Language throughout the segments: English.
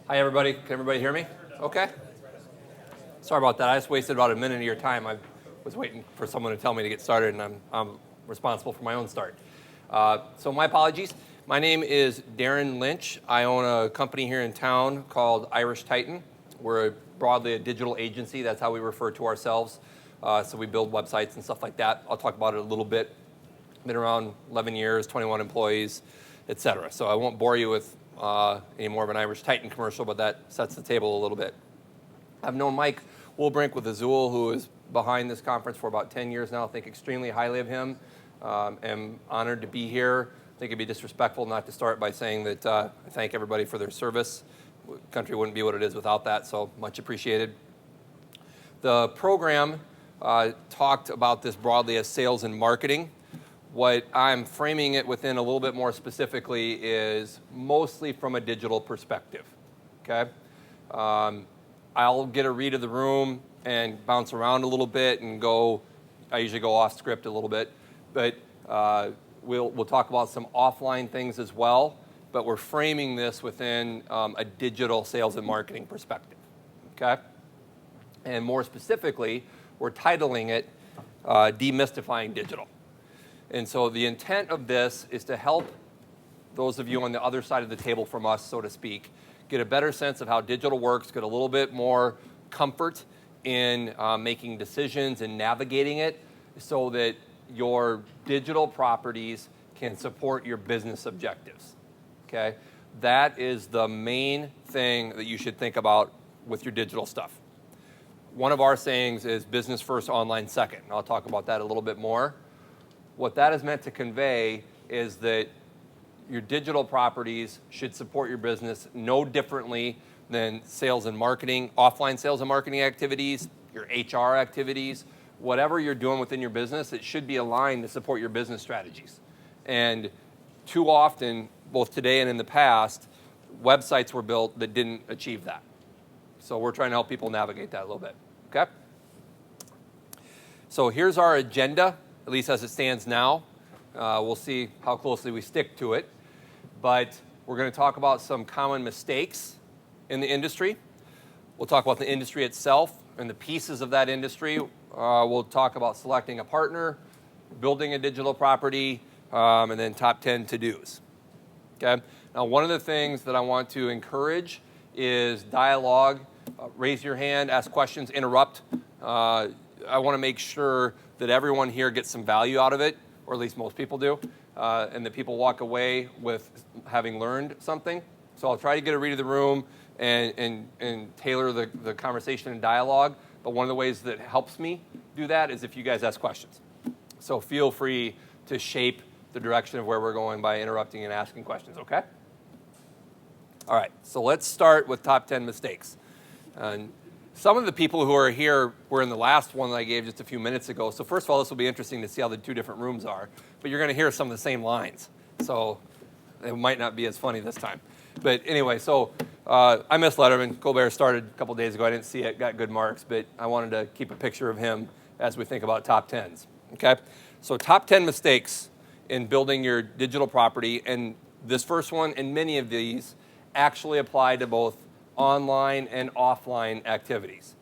Hi, everybody. Can everybody hear me? Okay. Sorry about that. I just wasted about a minute of your time. I was waiting for someone to tell me to get started, and I'm responsible for my own start. So my apologies. My name is Darin Lynch. I own a company here in town called Irish Titan. We're broadly a digital agency. That's how we refer to ourselves. So we build websites and stuff like that. I'll talk about it a little bit. Been around 11 years, 21 employees, et cetera. So I won't bore you with any more of an Irish Titan commercial, but that sets the table a little bit. I've known Mike Woolbrink with Azul, who is behind this conference for about 10 years now. I think extremely highly of him. Am honored to be here. I think it'd be disrespectful not to start by saying that I thank everybody for their service. The country wouldn't be what it is without that, so much appreciated. The program talked about this broadly as sales and marketing. What I'm framing it within a little bit more specifically is mostly from a digital perspective, okay? I'll get a read of the room and bounce around a little bit and I usually go off script a little bit, but we'll talk about some offline things as well, but we're framing this within a digital sales and marketing perspective, okay? And more specifically, we're titling it Demystifying Digital. And so the intent of this is to help those of you on the other side of the table from us, so to speak, get a better sense of how digital works, get a little bit more comfort in making decisions and navigating it so that your digital properties can support your business objectives, okay? That is the main thing that you should think about with your digital stuff. One of our sayings is business first, online second. And I'll talk about that a little bit more. What that is meant to convey is that your digital properties should support your business no differently than sales and marketing, offline sales and marketing activities, your HR activities, whatever you're doing within your business, it should be aligned to support your business strategies. And too often, both today and in the past, websites were built that didn't achieve that. So we're trying to help people navigate that a little bit, okay? So here's our agenda, at least as it stands now. We'll see how closely we stick to it. But we're going to talk about some common mistakes in the industry. We'll talk about the industry itself and the pieces of that industry. We'll talk about selecting a partner, building a digital property, and then top 10 to-dos. Okay? Now, one of the things that I want to encourage is dialogue. Raise your hand, ask questions, interrupt. I want to make sure that everyone here gets some value out of it, or at least most people do, and that people walk away with having learned something. So I'll try to get a read of the room and tailor the conversation and dialogue, but one of the ways that helps me do that is if you guys ask questions. So feel free to shape the direction of where we're going by interrupting and asking questions, okay? All right, so let's start with top 10 mistakes. Some of the people who are here were in the last one that I gave just a few minutes ago. So first of all, this will be interesting to see how the two different rooms are. But you're going to hear some of the same lines. So it might not be as funny this time. But anyway, so I missed Letterman. Colbert started a couple days ago. I didn't see it, got good marks. But I wanted to keep a picture of him as we think about top 10s. Okay? So top 10 mistakes in building your digital property. And this first one and many of these actually apply to both online and offline activities.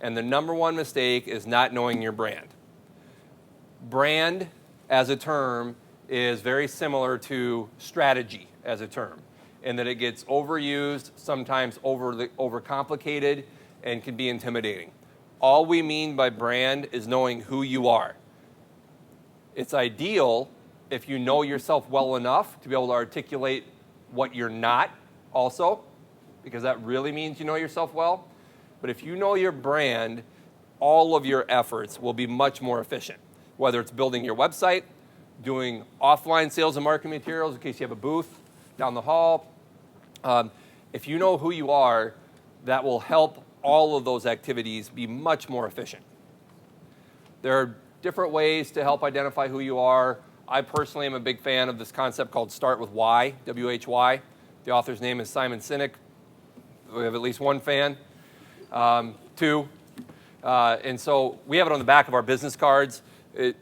And the number one mistake is not knowing your brand. Brand as a term is very similar to strategy as a term, in that it gets overused, sometimes overcomplicated, and can be intimidating. All we mean by brand is knowing who you are. It's ideal if you know yourself well enough to be able to articulate what you're not also, because that really means you know yourself well. But if you know your brand, all of your efforts will be much more efficient, whether it's building your website, doing offline sales and marketing materials in case you have a booth down the hall. If you know who you are, that will help all of those activities be much more efficient. There are different ways to help identify who you are. I personally am a big fan of this concept called Start with Why, W-H-Y. The author's name is Simon Sinek. We have at least one fan, two. And so we have it on the back of our business cards. It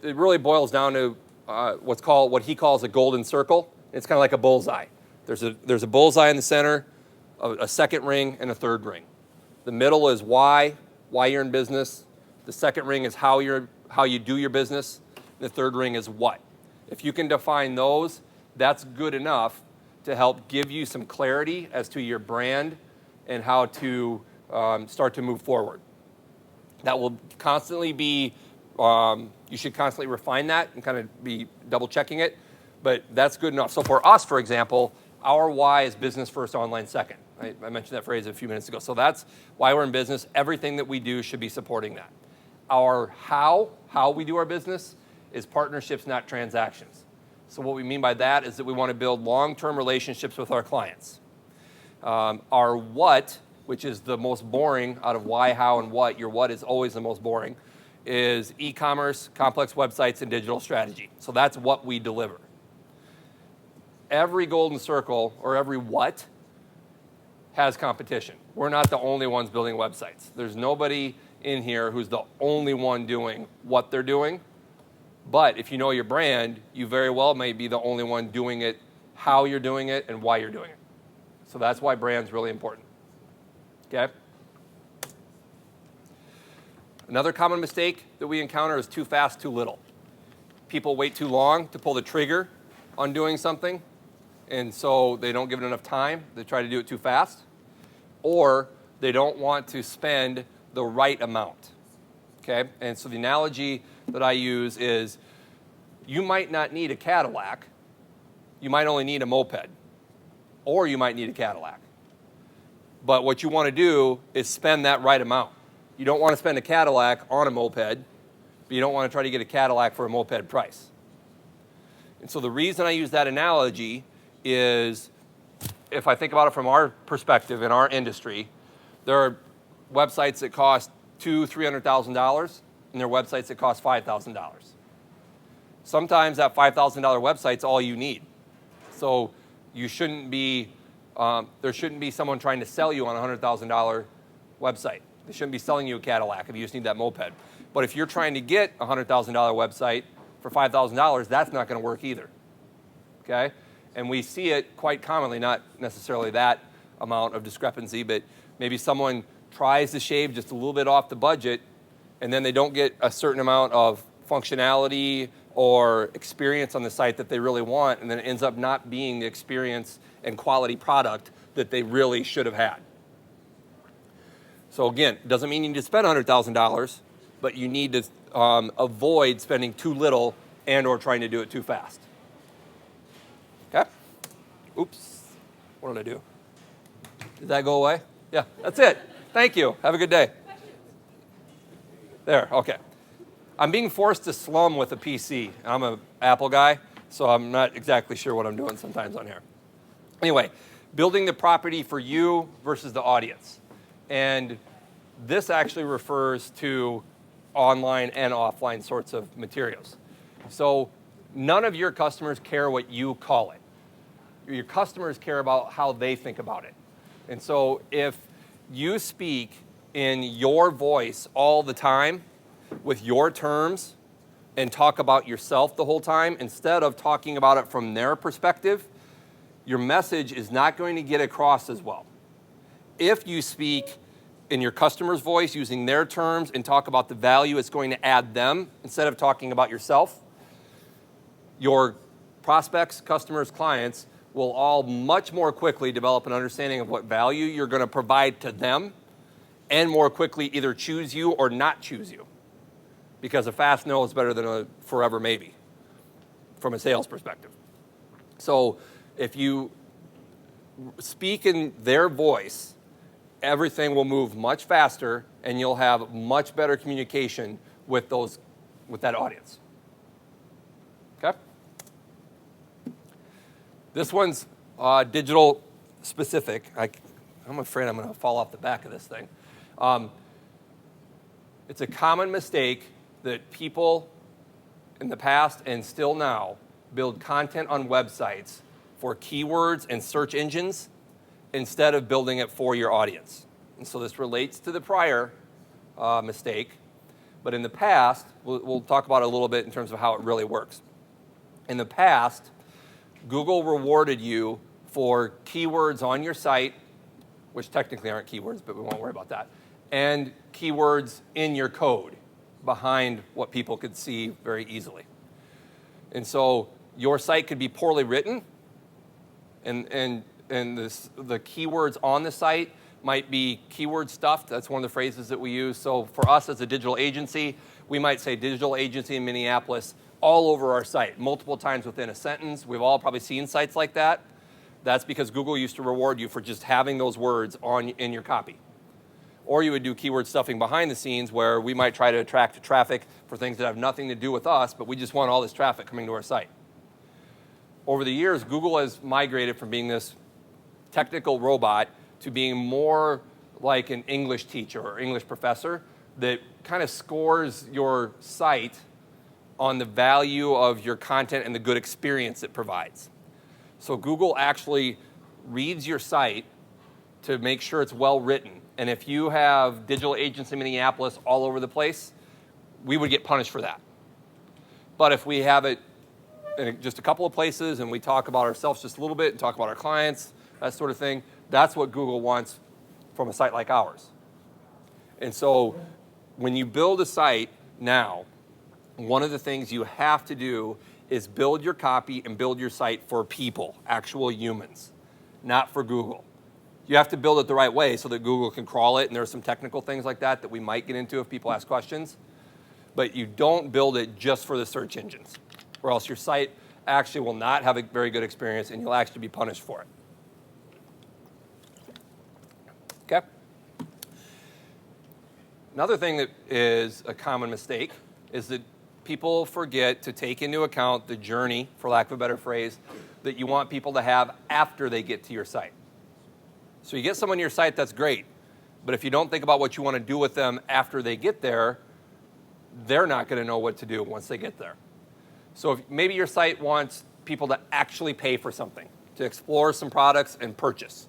really boils down to what he calls a golden circle. It's kind of like a bullseye. There's a bullseye in the center, a second ring and a third ring. The middle is why you're in business. The second ring is how you do your business. The third ring is what. If you can define those, that's good enough to help give you some clarity as to your brand and how to start to move forward. That will constantly be, you should constantly refine that and kind of be double checking it, but that's good enough. So for us, for example, our why is business first, online second. I mentioned that phrase a few minutes ago. So that's why we're in business. Everything that we do should be supporting that. Our how we do our business is partnerships, not transactions. So what we mean by that is that we want to build long-term relationships with our clients. Our what, which is the most boring out of why, how, and what, your what is always the most boring, is e-commerce, complex websites, and digital strategy. So that's what we deliver. Every golden circle, or every what, has competition. We're not the only ones building websites. There's nobody in here who's the only one doing what they're doing. But if you know your brand, you very well may be the only one doing it, how you're doing it, and why you're doing it. So that's why brand's really important. Okay? Another common mistake that we encounter is too fast, too little. People wait too long to pull the trigger on doing something, and so they don't give it enough time. They try to do it too fast, or they don't want to spend the right amount. Okay? And so the analogy that I use is you might not need a Cadillac. You might only need a moped, or you might need a Cadillac. But what you want to do is spend that right amount. You don't want to spend a Cadillac on a moped, but you don't want to try to get a Cadillac for a moped price. And so the reason I use that analogy is, if I think about it from our perspective in our industry, there are websites that cost $200,000, $300,000, and there are websites that cost $5,000. Sometimes that $5,000 website's all you need. So you shouldn't be, there shouldn't be someone trying to sell you on a $100,000 website. They shouldn't be selling you a Cadillac if you just need that moped. But if you're trying to get a $100,000 website for $5,000, that's not going to work either. Okay? And we see it quite commonly, not necessarily that amount of discrepancy, but maybe someone tries to shave just a little bit off the budget, and then they don't get a certain amount of functionality or experience on the site that they really want, and then it ends up not being the experience and quality product that they really should have had. So again, it doesn't mean you need to spend $100,000, but you need to avoid spending too little and or trying to do it too fast. Okay? Oops. What did I do? Did that go away? Yeah, that's it. Thank you. Have a good day. There, okay. I'm being forced to slum with a PC. I'm an Apple guy, so I'm not exactly sure what I'm doing sometimes on here. Anyway, building the property for you versus the audience. And this actually refers to online and offline sorts of materials. So none of your customers care what you call it. Your customers care about how they think about it. And so if you speak in your voice all the time with your terms and talk about yourself the whole time instead of talking about it from their perspective, your message is not going to get across as well. If you speak in your customer's voice using their terms and talk about the value it's going to add them instead of talking about yourself, your prospects, customers, clients will all much more quickly develop an understanding of what value you're going to provide to them and more quickly either choose you or not choose you. Because a fast no is better than a forever maybe from a sales perspective. So if you speak in their voice, everything will move much faster and you'll have much better communication with that audience. Okay? This one's digital specific. I'm afraid I'm going to fall off the back of this thing. It's a common mistake that people in the past and still now build content on websites for keywords and search engines instead of building it for your audience. And so this relates to the prior mistake, but in the past, we'll talk about it a little bit in terms of how it really works. In the past, Google rewarded you for keywords on your site which technically aren't keywords, but we won't worry about that, and keywords in your code behind what people could see very easily. And so your site could be poorly written, and the keywords on the site might be keyword stuffed. That's one of the phrases that we use. So for us as a digital agency, we might say digital agency in Minneapolis all over our site, multiple times within a sentence. We've all probably seen sites like that. That's because Google used to reward you for just having those words in your copy. Or you would do keyword stuffing behind the scenes where we might try to attract traffic for things that have nothing to do with us, but we just want all this traffic coming to our site. Over the years, Google has migrated from being this technical robot to being more like an English teacher or English professor that kind of scores your site on the value of your content and the good experience it provides. So Google actually reads your site to make sure it's well written. And if you have digital agents in Minneapolis all over the place, we would get punished for that. But if we have it in just a couple of places and we talk about ourselves just a little bit and talk about our clients, that sort of thing, that's what Google wants from a site like ours. And so when you build a site now, one of the things you have to do is build your copy and build your site for people, actual humans, not for Google. You have to build it the right way so that Google can crawl it, and there are some technical things like that that we might get into if people ask questions. But you don't build it just for the search engines, or else your site actually will not have a very good experience and you'll actually be punished for it. Okay? Another thing that is a common mistake is that people forget to take into account the journey, for lack of a better phrase, that you want people to have after they get to your site. So you get someone to your site, that's great. But if you don't think about what you want to do with them after they get there, they're not going to know what to do once they get there. So if maybe your site wants people to actually pay for something, to explore some products and purchase.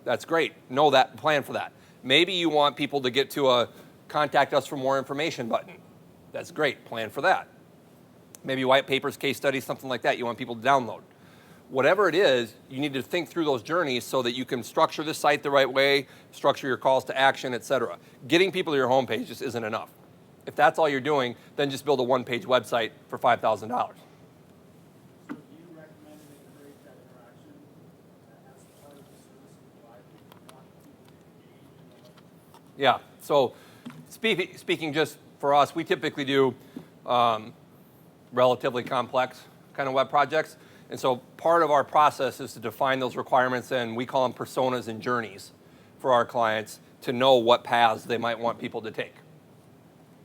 That's great. Know that, plan for that. Maybe you want people to get to a contact us for more information button. That's great. Plan for that. Maybe white papers, case studies, something like that you want people to download. Whatever it is, you need to think through those journeys so that you can structure the site the right way, structure your calls to action, etc. Getting people to your homepage just isn't enough. If that's all you're doing, then just build a one-page website for $5,000. So do you recommend they create that interaction as part of the service you provide? You want people to engage? Yeah, so speaking just for us, we typically do relatively complex kind of web projects. And so part of our process is to define those requirements, and we call them personas and journeys for our clients to know what paths they might want people to take.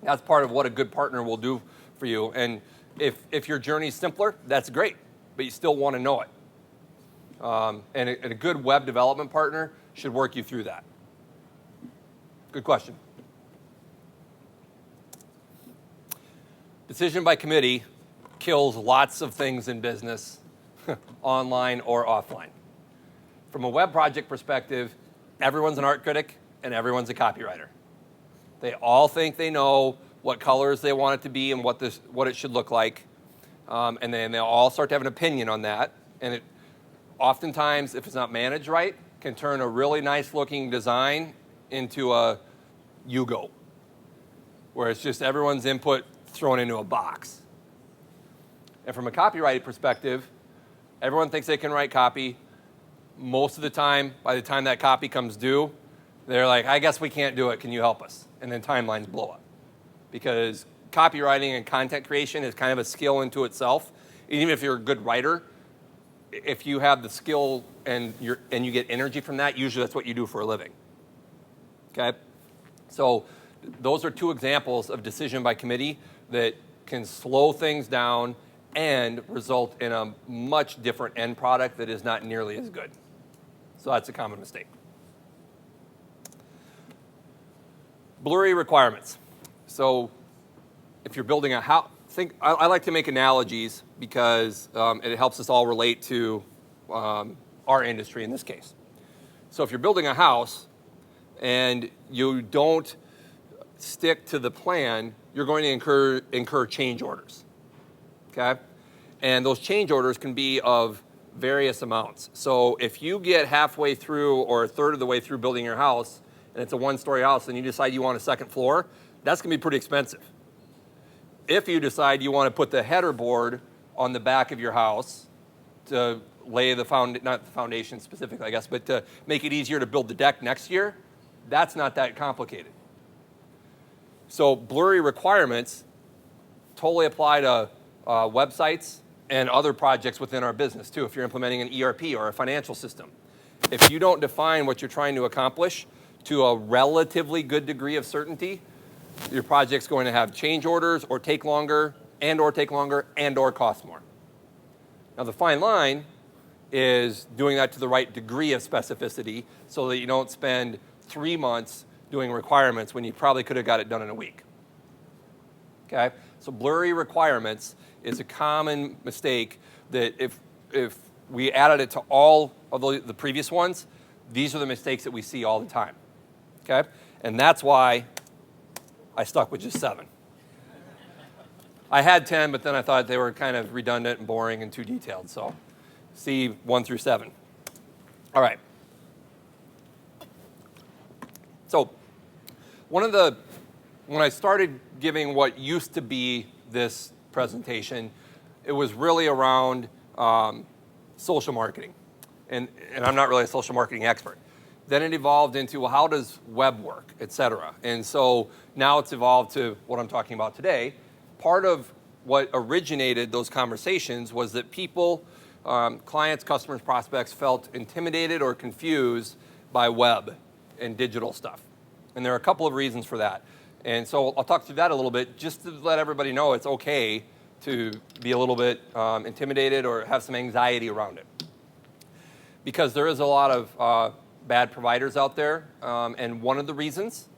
That's part of what a good partner will do for you. And if your journey's simpler, that's great, but you still want to know it. And a good web development partner should work you through that. Good question. Decision by committee kills lots of things in business, online or offline. From a web project perspective, everyone's an art critic and everyone's a copywriter. They all think they know what colors they want it to be and what it should look like. And then they all start to have an opinion on that. And it oftentimes, if it's not managed right, can turn a really nice looking design into a Yugo, where it's just everyone's input thrown into a box. And from a copywriting perspective, everyone thinks they can write copy. Most of the time, by the time that copy comes due, they're like, I guess we can't do it. Can you help us? And then timelines blow up. Because copywriting and content creation is kind of a skill into itself. Even if you're a good writer, if you have the skill and you get energy from that, usually that's what you do for a living. Okay? So those are two examples of decision by committee that can slow things down and result in a much different end product that is not nearly as good. So that's a common mistake. Blurry requirements. So if you're building a house, I like to make analogies because it helps us all relate to our industry in this case. So if you're building a house and you don't stick to the plan, you're going to incur change orders. Okay? And those change orders can be of various amounts. So if you get halfway through or a third of the way through building your house, and it's a one-story house, and you decide you want a second floor, that's going to be pretty expensive. If you decide you want to put the header board on the back of your house to lay the not the foundation specifically, I guess, but to make it easier to build the deck next year, that's not that complicated. So blurry requirements totally apply to websites and other projects within our business too, if you're implementing an ERP or a financial system. If you don't define what you're trying to accomplish to a relatively good degree of certainty, your project's going to have change orders or take longer and or cost more. Now the fine line is doing that to the right degree of specificity so that you don't spend 3 months doing requirements when you probably could have got it done in a week. Okay? So blurry requirements is a common mistake that if we added it to all of the previous ones, these are the mistakes that we see all the time. Okay? And that's why I stuck with just 7. I had 10, but then I thought they were kind of redundant and boring and too detailed. So see 1 through 7. All right. So when I started giving what used to be this presentation, it was really around social marketing. And I'm not really a social marketing expert. Then it evolved into, well, how does web work, et cetera. And so now it's evolved to what I'm talking about today. Part of what originated those conversations was that people, clients, customers, prospects felt intimidated or confused by web and digital stuff. And there are a couple of reasons for that. And so I'll talk through that a little bit just to let everybody know it's okay to be a little bit intimidated or have some anxiety around it. Because there is a lot of bad providers out there, and one of the reasons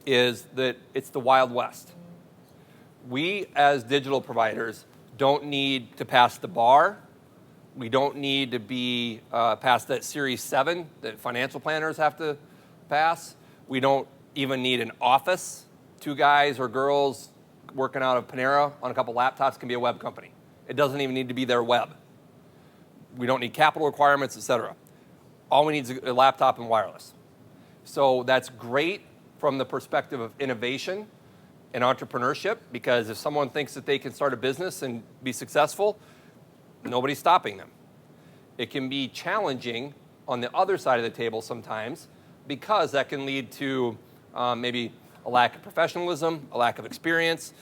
is that it's the Wild West. We, as digital providers, don't need to pass the bar. We don't need to be past that Series 7 that financial planners have to pass. We don't even need an office. 2 guys or girls working out of Panera on a couple laptops can be a web company. It doesn't even need to be their web. We don't need capital requirements, et cetera. All we need is a laptop and wireless. So that's great from the perspective of innovation and entrepreneurship, because if someone thinks that they can start a business and be successful, nobody's stopping them. It can be challenging on the other side of the table sometimes, because that can lead to maybe a lack of professionalism, a lack of experience,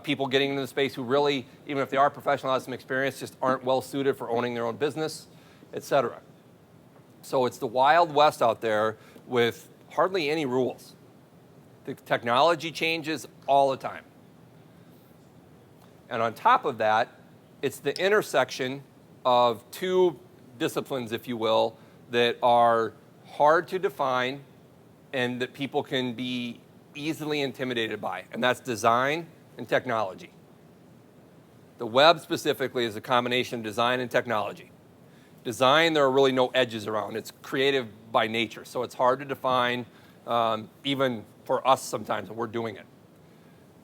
people getting into the space who really, even if they are professional, have some experience, just aren't well suited for owning their own business, et cetera. So it's the Wild West out there with hardly any rules. The technology changes all the time. And on top of that, it's the intersection of 2 disciplines, if you will, that are hard to define and that people can be easily intimidated by, and that's design and technology. The web specifically is a combination of design and technology. Design, there are really no edges around. It's creative by nature, so it's hard to define, even for us sometimes when we're doing it.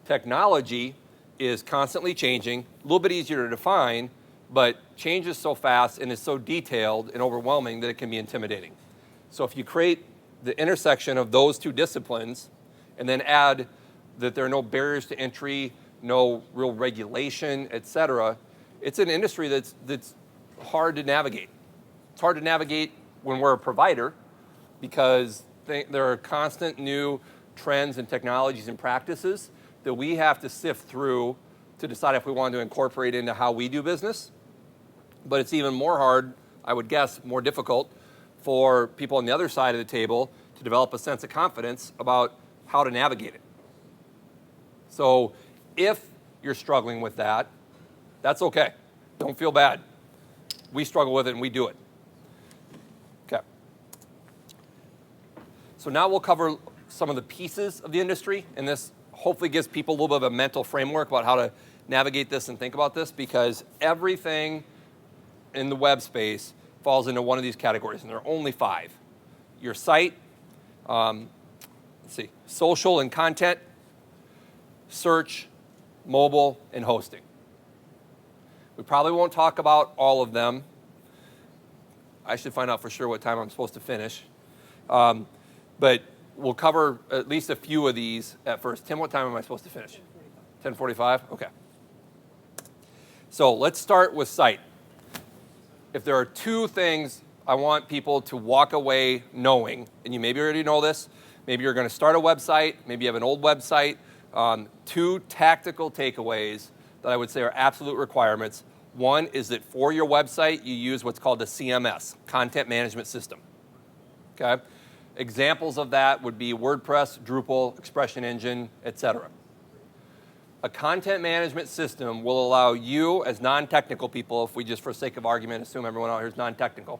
Technology is constantly changing, a little bit easier to define, but changes so fast and is so detailed and overwhelming that it can be intimidating. So if you create the intersection of those 2 disciplines and then add that there are no barriers to entry, no real regulation, et cetera, it's an industry that's hard to navigate. It's hard to navigate when we're a provider because there are constant new trends and technologies and practices that we have to sift through to decide if we want to incorporate into how we do business. But it's even more hard, I would guess, more difficult for people on the other side of the table to develop a sense of confidence about how to navigate it. So if you're struggling with that, that's okay. Don't feel bad. We struggle with it and we do it. Okay. So now we'll cover some of the pieces of the industry, and this hopefully gives people a little bit of a mental framework about how to navigate this and think about this, because everything in the web space falls into one of these categories, and there are only 5. Your site, social and content, search, mobile, and hosting. We probably won't talk about all of them, I should find out for sure what time I'm supposed to finish. But we'll cover at least a few of these at first. Tim, what time am I supposed to finish? 10:45. Okay. So let's start with site. If there are two things I want people to walk away knowing, and you maybe already know this, maybe you're going to start a website, maybe you have an old website, two tactical takeaways that I would say are absolute requirements. One is that for your website, you use what's called a CMS, Content Management System. Okay? Examples of that would be WordPress, Drupal, Expression Engine, etc. A content management system will allow you as non-technical people, if we just for sake of argument assume everyone out here is non-technical,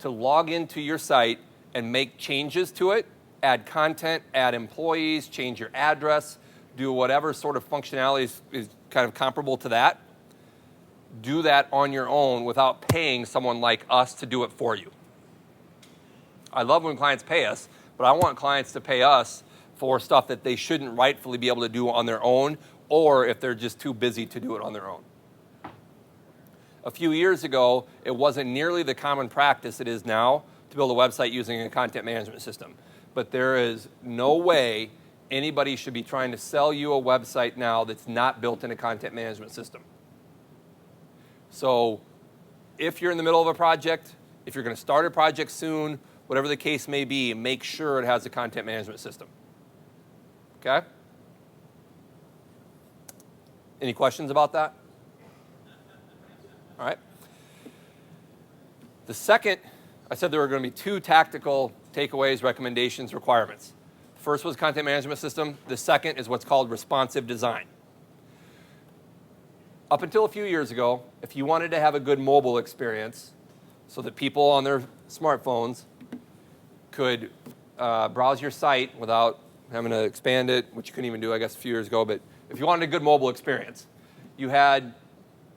to log into your site and make changes to it, add content, add employees, change your address, do whatever sort of functionality is kind of comparable to that. Do that on your own without paying someone like us to do it for you. I love when clients pay us, but I want clients to pay us for stuff that they shouldn't rightfully be able to do on their own, or if they're just too busy to do it on their own. A few years ago, it wasn't nearly the common practice it is now to build a website using a content management system. But there is no way anybody should be trying to sell you a website now that's not built in a content management system. So if you're in the middle of a project, if you're going to start a project soon, whatever the case may be, make sure it has a content management system. Okay? Any questions about that? All right. The second, I said there were going to be two tactical takeaways, recommendations, requirements. The first was content management system. The second is what's called responsive design. Up until a few years ago, if you wanted to have a good mobile experience so that people on their smartphones could browse your site without having to expand it, which you couldn't even do, I guess, a few years ago. But if you wanted a good mobile experience, you had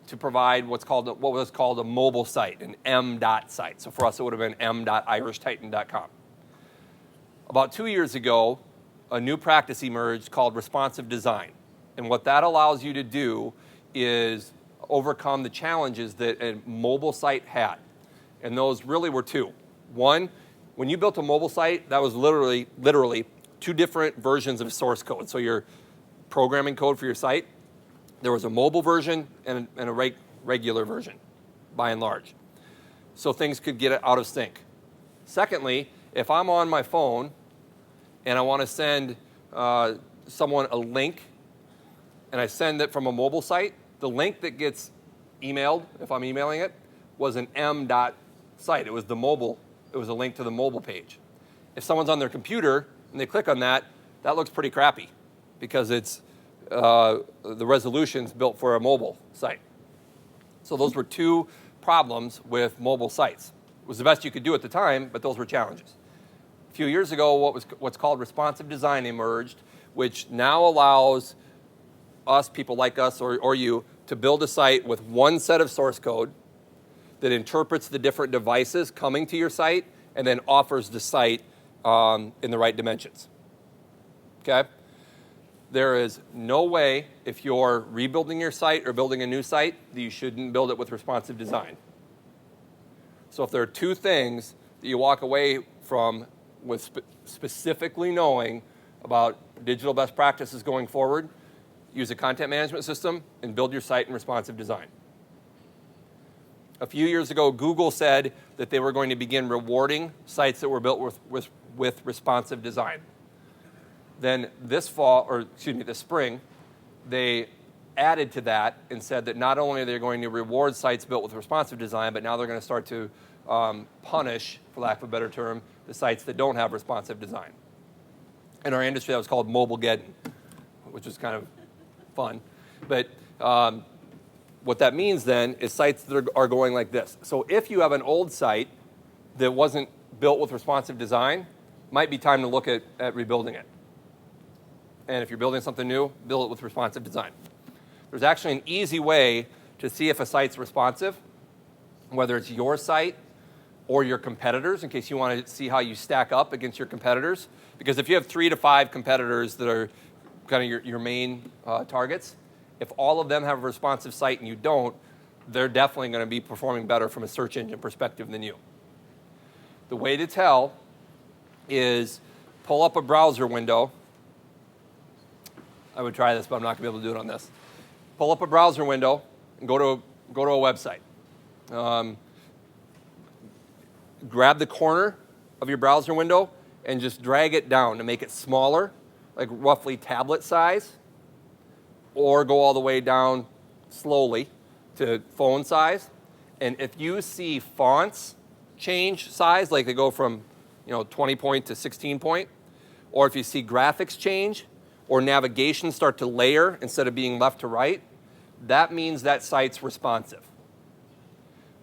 to provide what was called a mobile site, an M.dot site. So for us, it would have been m.irishtitan.com. About 2 years ago, a new practice emerged called responsive design. And what that allows you to do is overcome the challenges that a mobile site had. And those really were two. One, when you built a mobile site, that was literally two different versions of source code. So your programming code for your site, there was a mobile version and a regular version, by and large. So things could get out of sync. Secondly, if I'm on my phone and I want to send someone a link, and I send it from a mobile site, the link that gets emailed, if I'm emailing it, was an M.dot site. It was the mobile. It was a link to the mobile page. If someone's on their computer and they click on that, that looks pretty crappy because it's the resolution's built for a mobile site. So those were two problems with mobile sites. It was the best you could do at the time, but those were challenges. A few years ago, what's called responsive design emerged, which now allows us, people like us or you, to build a site with one set of source code that interprets the different devices coming to your site and then offers the site in the right dimensions. Okay? There is no way, if you're rebuilding your site or building a new site, that you shouldn't build it with responsive design. So if there are two things that you walk away from with specifically knowing about digital best practices going forward, use a content management system and build your site in responsive design. A few years ago, Google said that they were going to begin rewarding sites that were built with responsive design. Then this spring, they added to that and said that not only are they going to reward sites built with responsive design, but now they're going to start to punish, for lack of a better term, the sites that don't have responsive design. In our industry, that was called Mobile-geddon, which was kind of fun. But what that means then is sites that are going like this. So if you have an old site that wasn't built with responsive design, might be time to look at rebuilding it. And if you're building something new, build it with responsive design. There's actually an easy way to see if a site's responsive, whether it's your site or your competitors, in case you want to see how you stack up against your competitors. Because if you have 3 to 5 competitors that are kind of your main targets, if all of them have a responsive site and you don't, they're definitely going to be performing better from a search engine perspective than you. The way to tell is pull up a browser window. I would try this, but I'm not going to be able to do it on this. Pull up a browser window and go to a website. Grab the corner of your browser window and just drag it down to make it smaller, like roughly tablet size, or go all the way down slowly to phone size. And if you see fonts change size, like they go from 20 point to 16 point, or if you see graphics change, or navigation start to layer instead of being left to right, that means that site's responsive.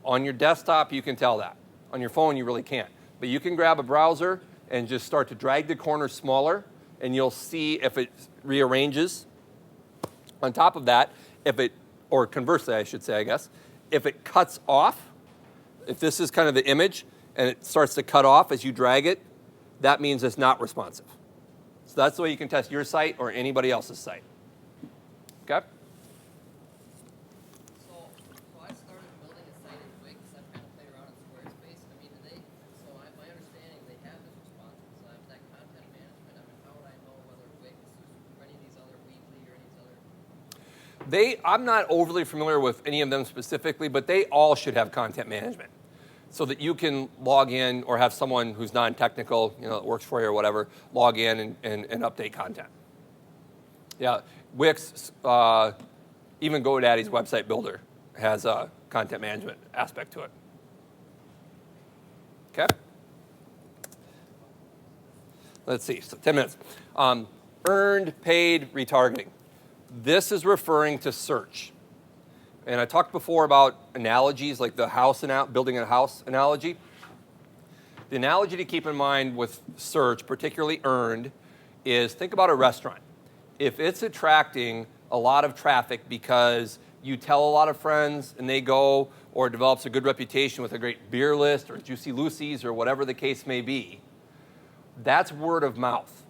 On your desktop, you can tell that. On your phone, you really can't. But you can grab a browser and just start to drag the corner smaller, and you'll see if it rearranges. On top of that, or conversely, I should say, I guess, if it cuts off, if this is kind of the image, and it starts to cut off as you drag it, that means it's not responsive. So that's the way you can test your site or anybody else's site. Okay? So I started building a site in Wix. I've kind of played around in Squarespace. I mean, my understanding, they have this responsive side, that content management. I mean, how would I know whether Wix or any of these other Weebly or any of these other? I'm not overly familiar with any of them specifically, but they all should have content management, so that you can log in or have someone who's non-technical, that works for you or whatever, log in and update content. Yeah, Wix, even GoDaddy's website builder has a content management aspect to it. Okay? Let's see, so 10 minutes. Earned paid retargeting. This is referring to search. And I talked before about analogies, like the building a house analogy. The analogy to keep in mind with search, particularly earned, is think about a restaurant. If it's attracting a lot of traffic because you tell a lot of friends and they go, or it develops a good reputation with a great beer list or Juicy Lucy's or whatever the case may be, that's word of mouth.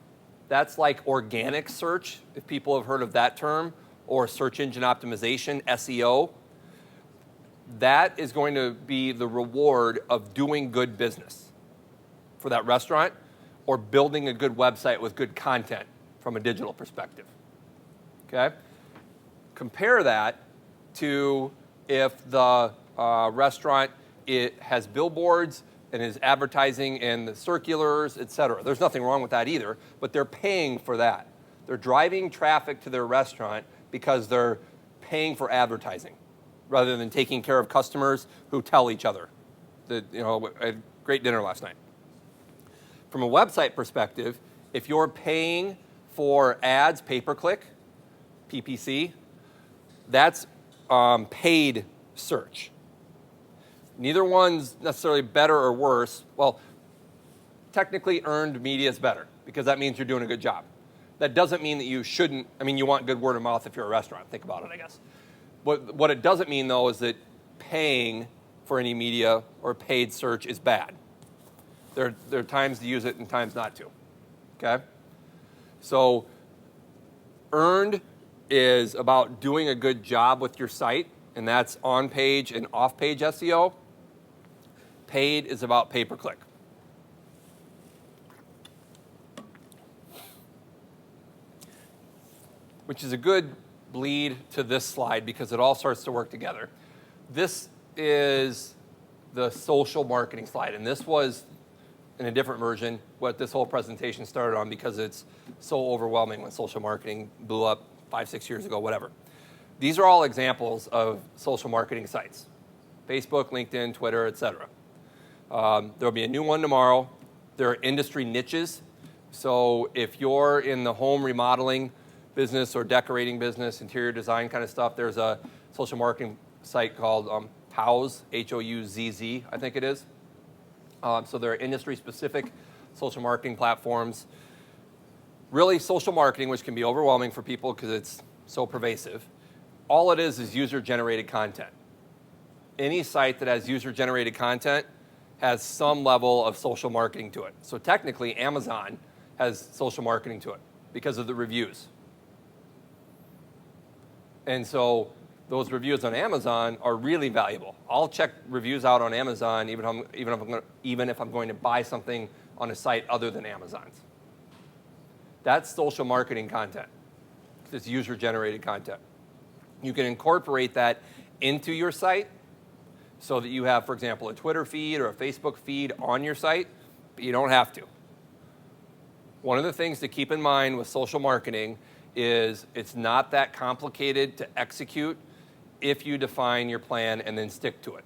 That's like organic search, if people have heard of that term, or search engine optimization, SEO. That is going to be the reward of doing good business for that restaurant or building a good website with good content from a digital perspective. Okay? Compare that to if the restaurant has billboards and is advertising in the circulars, et cetera. There's nothing wrong with that either, but they're paying for that. They're driving traffic to their restaurant because they're paying for advertising rather than taking care of customers who tell each other. I had a great dinner last night. From a website perspective, if you're paying for ads, pay-per-click, PPC, that's paid search. Neither one's necessarily better or worse. Well, technically earned media is better because that means you're doing a good job. That doesn't mean that you shouldn't. You want good word of mouth if you're a restaurant. Think about it, I guess. But what it doesn't mean, though, is that paying for any media or paid search is bad. There are times to use it and times not to. Okay? So earned is about doing a good job with your site, and that's on-page and off-page SEO. Paid is about pay-per-click. Which is a good bleed to this slide because it all starts to work together. This is the social marketing slide, and this was, in a different version, what this whole presentation started on because it's so overwhelming when social marketing blew up 5-6 years ago, whatever. These are all examples of social marketing sites. Facebook, LinkedIn, Twitter, etc. There'll be a new one tomorrow. There are industry niches. So if you're in the home remodeling business or decorating business, interior design kind of stuff, there's a social marketing site called Houzz, H-O-U-Z-Z, I think it is. So there are industry-specific social marketing platforms. Really, social marketing, which can be overwhelming for people because it's so pervasive, all it is user-generated content. Any site that has user-generated content has some level of social marketing to it. So technically, Amazon has social marketing to it because of the reviews. And so those reviews on Amazon are really valuable. I'll check reviews out on Amazon even if I'm going to buy something on a site other than Amazon's. That's social marketing content. It's user-generated content. You can incorporate that into your site so that you have, for example, a Twitter feed or a Facebook feed on your site, but you don't have to. One of the things to keep in mind with social marketing is it's not that complicated to execute if you define your plan and then stick to it.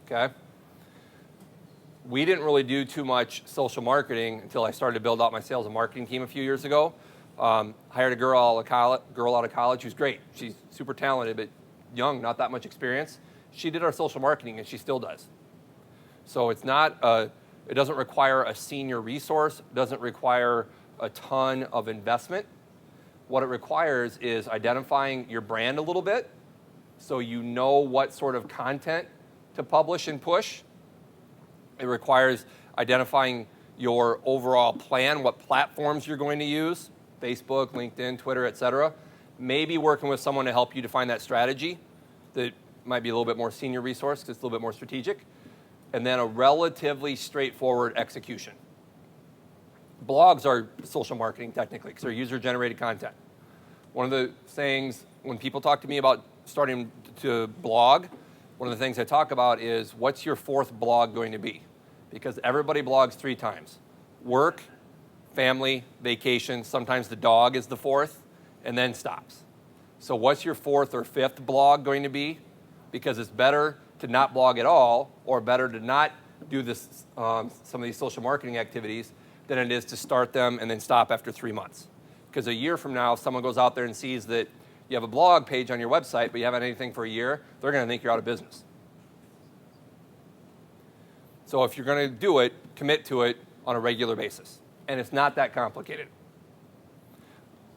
Okay? We didn't really do too much social marketing until I started to build out my sales and marketing team a few years ago. Hired a girl out of college who's great. She's super talented, but young, not that much experience. She did our social marketing, and she still does. So it doesn't require a senior resource. It doesn't require a ton of investment. What it requires is identifying your brand a little bit so you know what sort of content to publish and push. It requires identifying your overall plan, what platforms you're going to use, Facebook, LinkedIn, Twitter, et cetera. Maybe working with someone to help you define that strategy that might be a little bit more senior resource because it's a little bit more strategic. And then a relatively straightforward execution. Blogs are social marketing technically because they're user-generated content. One of the things when people talk to me about starting to blog, one of the things I talk about is what's your fourth blog going to be? Because everybody blogs 3 times. Work, family, vacation, sometimes the dog is the fourth, and then stops. So what's your 4th or 5th blog going to be? Because it's better to not blog at all or better to not do this, some of these social marketing activities than it is to start them and then stop after 3 months. Because a year from now, if someone goes out there and sees that you have a blog page on your website, but you haven't had anything for a year, they're going to think you're out of business. So if you're going to do it, commit to it on a regular basis. And it's not that complicated.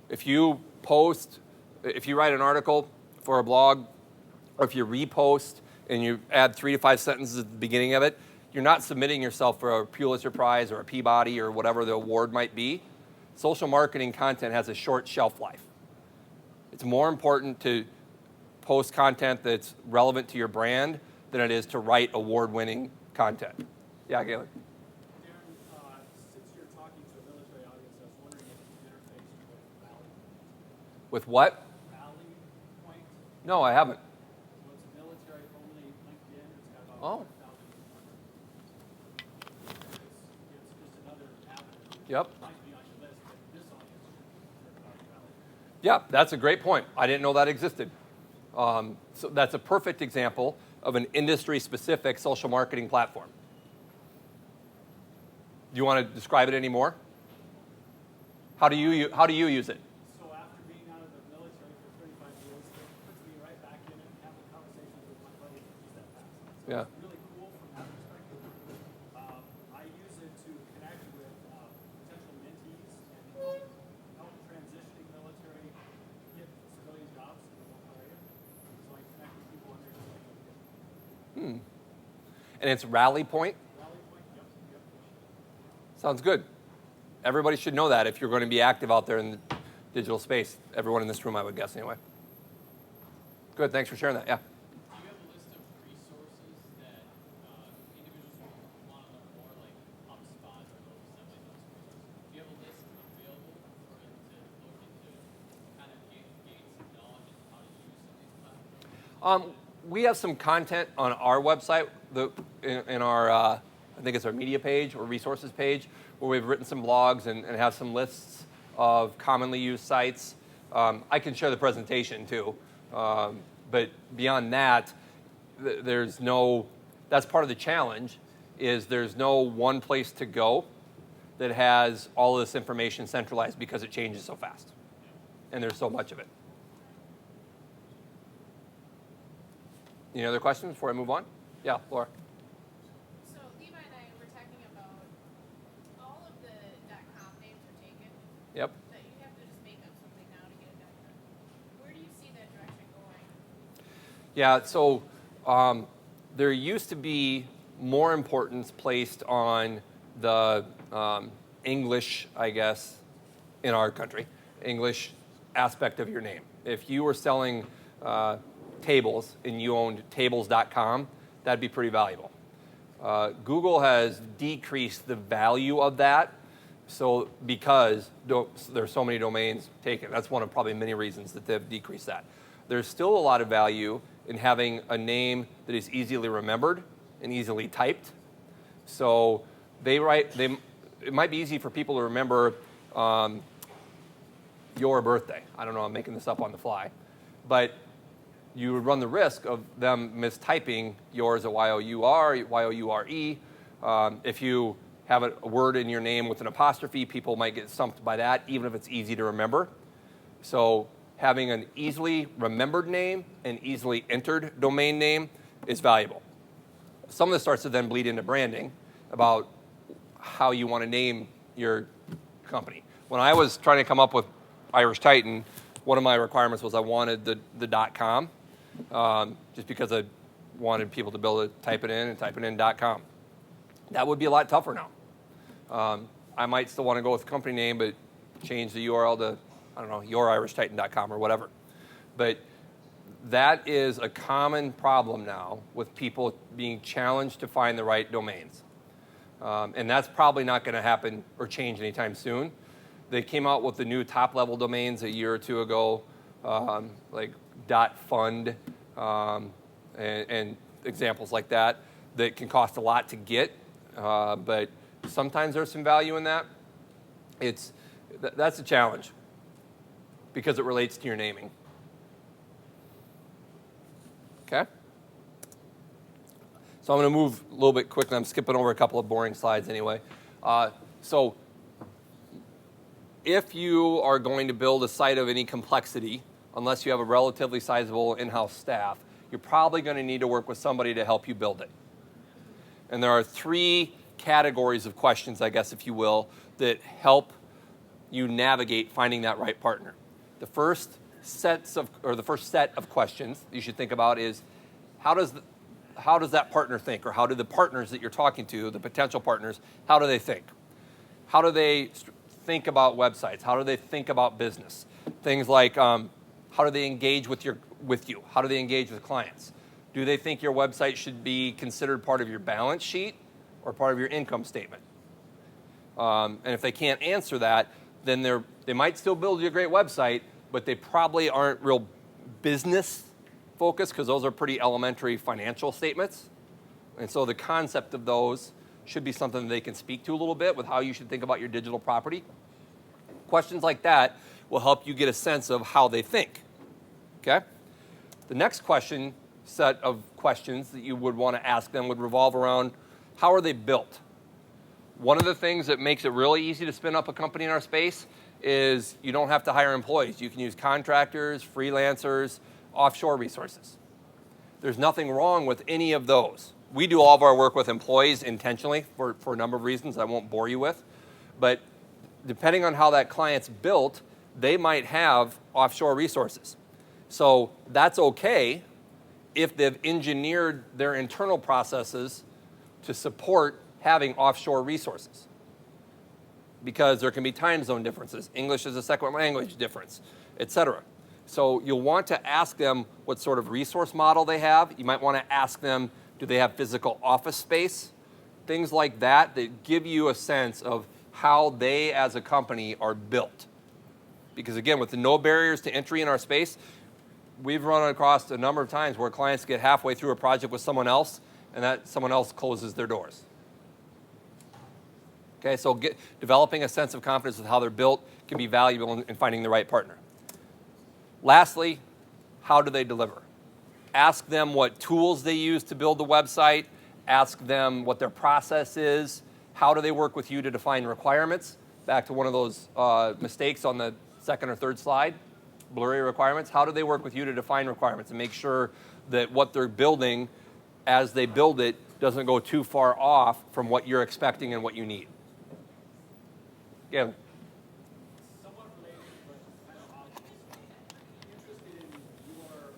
If you write an article for a blog, or if you repost and you add 3 to 5 sentences at the beginning of it, you're not submitting yourself for a Pulitzer Prize or a Peabody or whatever the award might be. Social marketing content has a short shelf life. It's more important to post content that's relevant to your brand than it is to write award-winning content. Yeah, Galen. Darin, since you're talking to a military audience, I was wondering if you interfaced with Rally. With what? Rally Point. No, I haven't. So it's military-only LinkedIn. It's got about Oh. 100,000 members. It's just another avenue. Yep. It might be on your list, but this audience should heard about Rally. Yeah, that's a great point. I didn't know that existed. So that's a perfect example of an industry-specific social marketing platform. Do you want to describe it any more? How do you use it? So after being out of the military for 35 years, it puts me right back in it and have the conversations with my buddies that use that fast. So Yeah. it's really cool from that perspective. I use it to connect with potential mentees and help transitioning military get civilian jobs in the local area. So I connect with people on there. And it's Rally Point? Rally Point, yep. Sounds good. Everybody should know that if you're going to be active out there in the digital space. Everyone in this room, I would guess, anyway. Good, thanks for sharing that. Yeah. Do you have a list of resources that individuals who want to learn more, like HubSpot or those resources? Do you have a list available for them to look into, kind of gain some knowledge on how to use some of these platforms? We have some content on our website, in our, I think it's our media page or resources page, where we've written some blogs and have some lists of commonly used sites. I can share the presentation too, but beyond that, that's part of the challenge, is there's no one place to go that has all of this information centralized because it changes so fast, and there's so much of it. Any other questions before I move on? Yeah, Laura. So Levi and I were talking about all of the .com names are taken. Yep. That you have to just make up something now to get a .com. Where do you see that direction going? Yeah, so there used to be more importance placed on the English, I guess, in our country, English aspect of your name. If you were selling tables and you owned tables.com, that'd be pretty valuable. Google has decreased the value of that, so because there's so many domains taken. That's one of probably many reasons that they've decreased that. There's still a lot of value in having a name that is easily remembered and easily typed. So it might be easy for people to remember your birthday. I don't know, I'm making this up on the fly. But you would run the risk of them mistyping yours a Y-O-U-R, Y-O-U-R-E. If you have a word in your name with an apostrophe, people might get stumped by that, even if it's easy to remember. So having an easily remembered name and easily entered domain name is valuable. Some of this starts to then bleed into branding about how you want to name your company. When I was trying to come up with Irish Titan, one of my requirements was I wanted the .com, just because I wanted people to be able to type it in and type it in .com. That would be a lot tougher now. I might still want to go with the company name, but change the URL to, I don't know, yourishtitan.com or whatever. But that is a common problem now with people being challenged to find the right domains. And that's probably not going to happen or change anytime soon. They came out with the new top-level domains a year or two ago, like .fund and examples like that can cost a lot to get, but sometimes there's some value in that. That's a challenge because it relates to your naming. Okay? So I'm going to move a little bit quickly. I'm skipping over a couple of boring slides anyway. So if you are going to build a site of any complexity, unless you have a relatively sizable in-house staff, you're probably going to need to work with somebody to help you build it. And there are 3 categories of questions, I guess, if you will, that help you navigate finding that right partner. The first set of questions you should think about is how does that partner think, or how do the partners that you're talking to, the potential partners, how do they think? How do they think about websites? How do they think about business? Things like how do they engage with you? How do they engage with clients? Do they think your website should be considered part of your balance sheet or part of your income statement? And if they can't answer that, then they might still build you a great website, but they probably aren't real business focused, because those are pretty elementary financial statements. And so the concept of those should be something that they can speak to a little bit with how you should think about your digital property. Questions like that will help you get a sense of how they think. Okay? The next set of questions that you would want to ask them would revolve around how are they built? One of the things that makes it really easy to spin up a company in our space is you don't have to hire employees. You can use contractors, freelancers, offshore resources. There's nothing wrong with any of those. We do all of our work with employees intentionally for a number of reasons I won't bore you with. But depending on how that client's built, they might have offshore resources. So that's okay if they've engineered their internal processes to support having offshore resources. Because there can be time zone differences, English is a second language difference, etc. So you'll want to ask them what sort of resource model they have. You might want to ask them, do they have physical office space? Things like that give you a sense of how they as a company are built. Because again, with the no barriers to entry in our space, we've run across a number of times where clients get halfway through a project with someone else, and that someone else closes their doors. Okay, so developing a sense of confidence with how they're built can be valuable in finding the right partner. Lastly, how do they deliver? Ask them what tools they use to build the website. Ask them what their process is. How do they work with you to define requirements? Back to one of those mistakes on the second or third slide, blurry requirements. How do they work with you to define requirements and make sure that what they're building as they build it doesn't go too far off from what you're expecting and what you need? Yeah. Somewhat related, but kind of obvious. Interested in your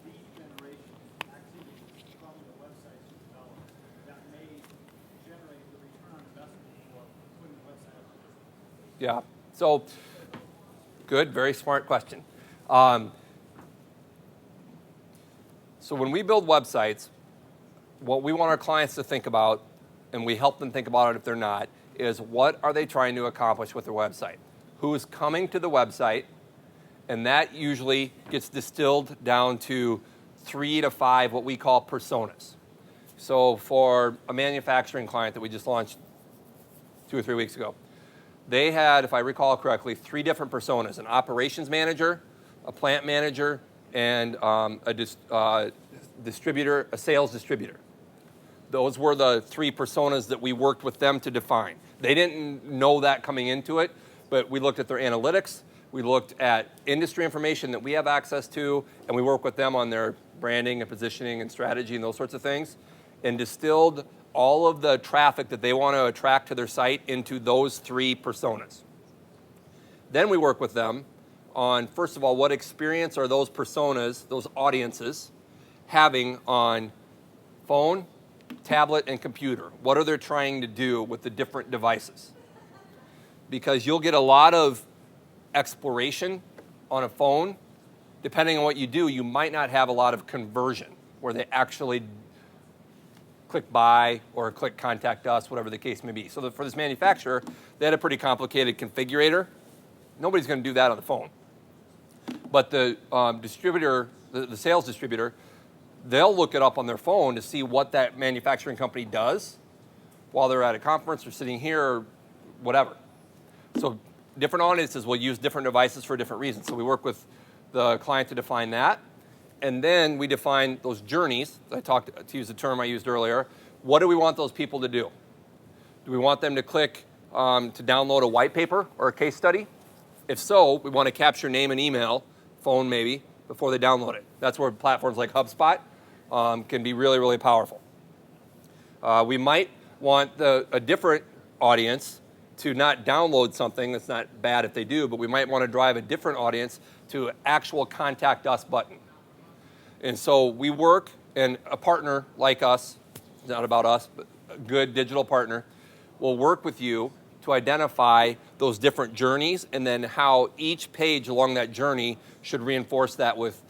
lead generation activities from the websites you develop that may generate the return on investment for putting the website up. Yeah. So, good, very smart question. So when we build websites, what we want our clients to think about, and we help them think about it if they're not, is what are they trying to accomplish with their website? Who is coming to the website? And that usually gets distilled down to 3 to 5 what we call personas. So for a manufacturing client that we just launched 2 or 3 weeks ago, they had, if I recall correctly, 3 different personas: an operations manager, a plant manager, and a distributor, a sales distributor. Those were the 3 personas that we worked with them to define. They didn't know that coming into it, but we looked at their analytics, we looked at industry information that we have access to, and we work with them on their branding and positioning and strategy and those sorts of things, and distilled all of the traffic that they want to attract to their site into those 3 personas. Then we work with them on, first of all, what experience are those personas, those audiences, having on phone, tablet, and computer? What are they trying to do with the different devices? Because you'll get a lot of exploration on a phone. Depending on what you do, you might not have a lot of conversion where they actually click buy or click contact us, whatever the case may be. So for this manufacturer, they had a pretty complicated configurator. Nobody's going to do that on the phone. But the distributor, the sales distributor, they'll look it up on their phone to see what that manufacturing company does while they're at a conference or sitting here or whatever. So different audiences will use different devices for different reasons. So we work with the client to define that. And then we define those journeys. I talked, to use the term I used earlier. What do we want those people to do? Do we want them to click to download a white paper or a case study? If so, we want to capture name and email, phone maybe, before they download it. That's where platforms like HubSpot can be really, really powerful. We might want a different audience to not download something. That's not bad if they do, but we might want to drive a different audience to actual contact us button. And so we work, and a partner like us, not about us, but a good digital partner, will work with you to identify those different journeys and then how each page along that journey should reinforce that with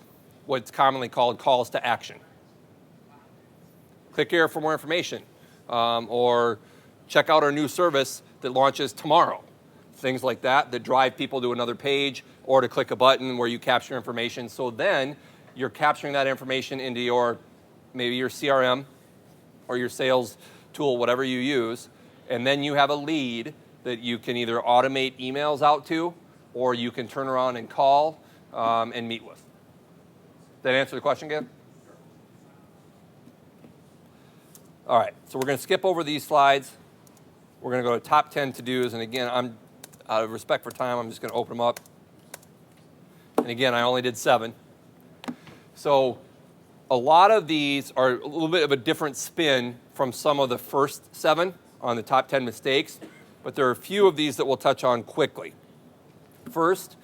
what's commonly called calls to action. Click here for more information, or check out our new service that launches tomorrow. Things like that drive people to another page, or to click a button where you capture information. So then you're capturing that information into maybe your CRM or your sales tool, whatever you use, and then you have a lead that you can either automate emails out to, or you can turn around and call and meet with. Did that answer the question, Gabe? All right, so we're going to skip over these slides. We're going to go to top 10 to-dos, and again, out of respect for time, I'm just going to open them up. And again, I only did 7. So a lot of these are a little bit of a different spin from some of the first 7 on the top 10 mistakes, but there are a few of these that we'll touch on quickly. First,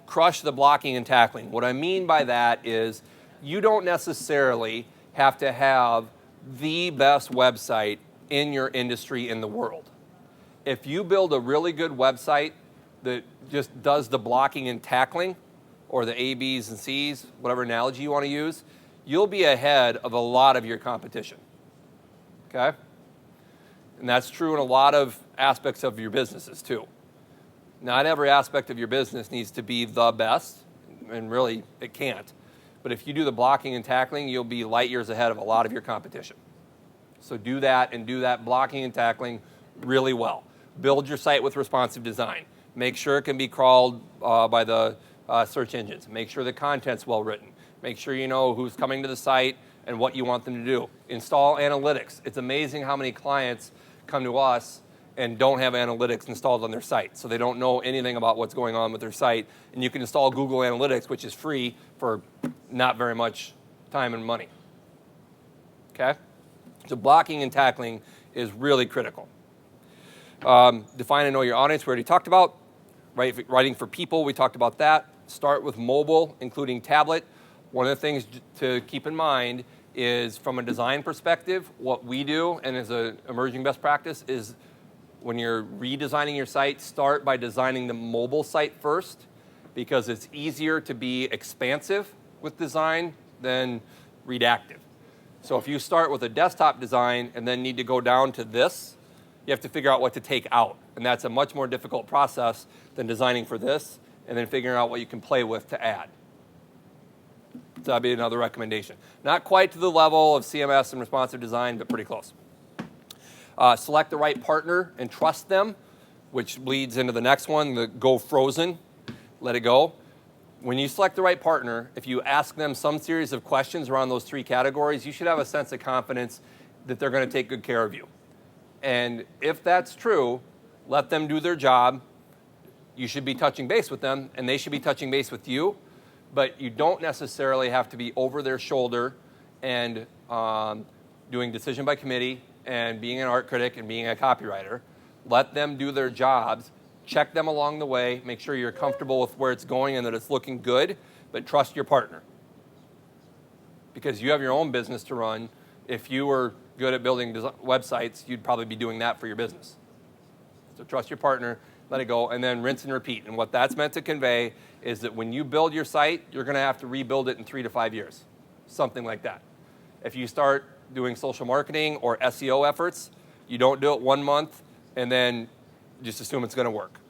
crush the blocking and tackling. What I mean by that is you don't necessarily have to have the best website in your industry in the world. If you build a really good website that just does the blocking and tackling, or the A, B's, and C's, whatever analogy you want to use, you'll be ahead of a lot of your competition, okay? And that's true in a lot of aspects of your businesses too. Not every aspect of your business needs to be the best, and really it can't. But if you do the blocking and tackling, you'll be light years ahead of a lot of your competition. So do that, and do that blocking and tackling really well. Build your site with responsive design. Make sure it can be crawled by the search engines. Make sure the content's well written. Make sure you know who's coming to the site and what you want them to do. Install analytics. It's amazing how many clients come to us and don't have analytics installed on their site. So they don't know anything about what's going on with their site. And you can install Google Analytics, which is free for not very much time and money. Okay? So blocking and tackling is really critical. Define and know your audience, we already talked about. Writing for people, we talked about that. Start with mobile, including tablet. One of the things to keep in mind is, from a design perspective, what we do, and as an emerging best practice, is when you're redesigning your site, start by designing the mobile site first, because it's easier to be expansive with design than reactive. So if you start with a desktop design and then need to go down to this, you have to figure out what to take out. And that's a much more difficult process than designing for this and then figuring out what you can play with to add. So that'd be another recommendation. Not quite to the level of CMS and responsive design, but pretty close. Select the right partner and trust them, which leads into the next one, the go frozen, let it go. When you select the right partner, if you ask them some series of questions around those three categories, you should have a sense of confidence that they're going to take good care of you. And if that's true, let them do their job. You should be touching base with them, and they should be touching base with you. But you don't necessarily have to be over their shoulder and doing decision by committee and being an art critic and being a copywriter. Let them do their jobs. Check them along the way. Make sure you're comfortable with where it's going and that it's looking good, but trust your partner. Because you have your own business to run. If you were good at building websites, you'd probably be doing that for your business. So trust your partner, let it go, and then rinse and repeat. And what that's meant to convey is that when you build your site, you're going to have to rebuild it in 3 to 5 years, something like that. If you start doing social marketing or SEO efforts, you don't do it 1 month and then just assume it's going to work.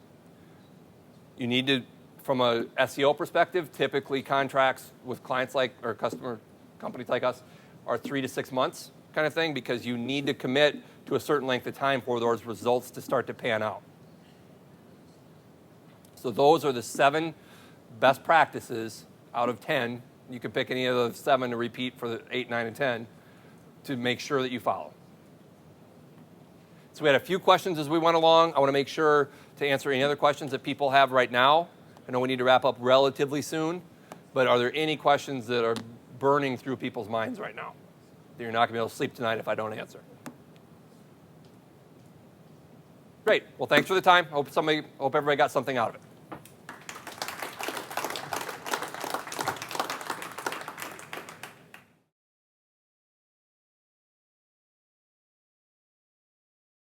You need to, from a SEO perspective, typically contracts with clients like, or companies like us, are 3 to 6 months kind of thing, because you need to commit to a certain length of time for those results to start to pan out. So those are the 7 best practices out of 10. You can pick any of the 7 to repeat for the 8, 9, and 10 to make sure that you follow. So we had a few questions as we went along. I want to make sure to answer any other questions that people have right now. I know we need to wrap up relatively soon, but are there any questions that are burning through people's minds right now that you're not going to be able to sleep tonight if I don't answer? Great. Well, thanks for the time. Hope everybody got something out of it.